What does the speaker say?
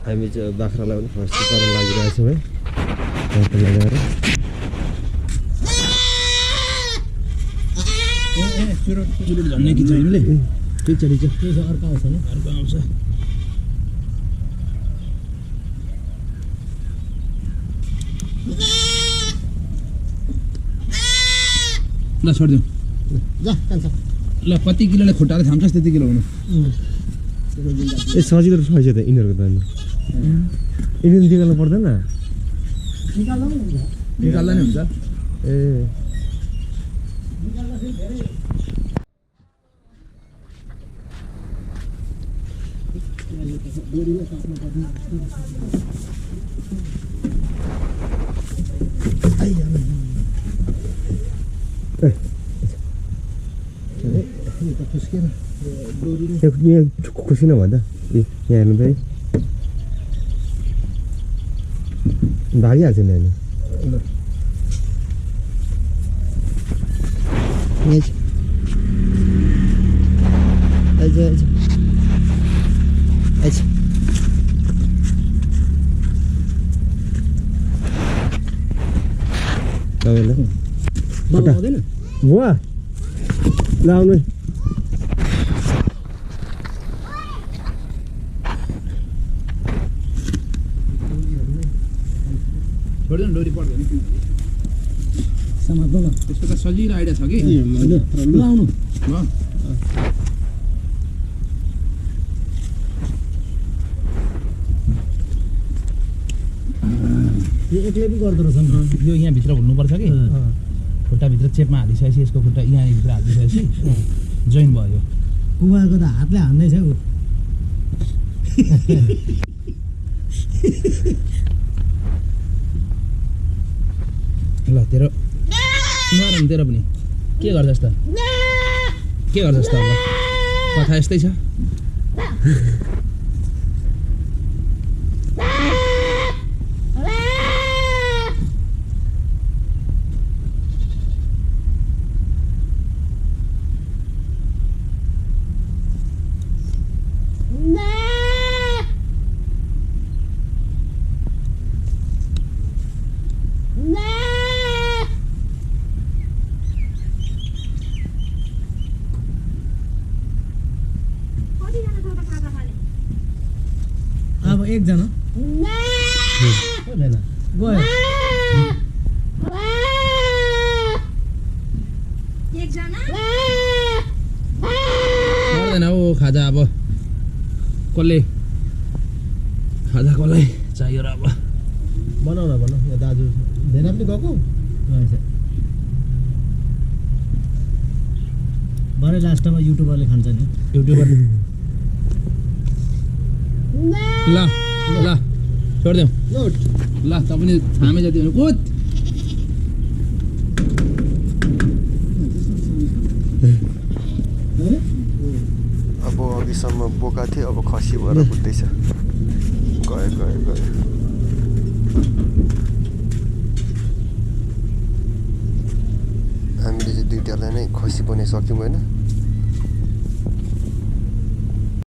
हामी चाहिँ बाख्रालाई पनि खसी पार्न लागिरहेछौँ है बाटो लगाएर चुरोट झन्ने कि चाहिँ हामीले ठिक छ अर्को आउँछ नि अर्को आउँछ ल छोडिदिउँ ल कति किलोले खुट्टाले थाम्छस् त्यति किलो हुनु ए सजिलो रहेछ त यिनीहरूको त यिनीहरू निकाल्नु पर्दैन निकाल्दा नि हुन्छ ए खुसी नभन्दा यहाँ हेर्नु त भागिहाल्छ नि हामी आउँदैन बुवा ल आउनु छोडिदिनु डोरी पर्दैन समात्नु न त्यसको त सजिलो आइडिया छ कि ल आउनु ल यो एक्लै पनि गर्दो रहेछ नि यो यहाँभित्र हुनुपर्छ कि खुट्टाभित्र चेपमा हालिसकेपछि यसको खुट्टा यहाँभित्र हालिसकेपछि जोइन भयो कुमारको त हातले हान्दै छ ल तेरो नरम तेरो पनि के गर्छस् त के गर्छस् त अब कथा यस्तै छ अब एकजना गयो पर्दैन हौ खाजा अब कसले खाजा कसलाई चाहियो र अब बनाउ न भन यहाँ दाजु धेरै पनि गएको भरे लास्टमा युट्युबरले खान्छ नि युट्युबर ल ल छोडिदेऊ ल त पनि थामे जति हुनु कुद अब अघिसम्म बोका थियो अब खसी भएर कुद्दैछ गयो गयो गयो हामीले चाहिँ दुईटालाई नै खसी बनाइसक्यौँ होइन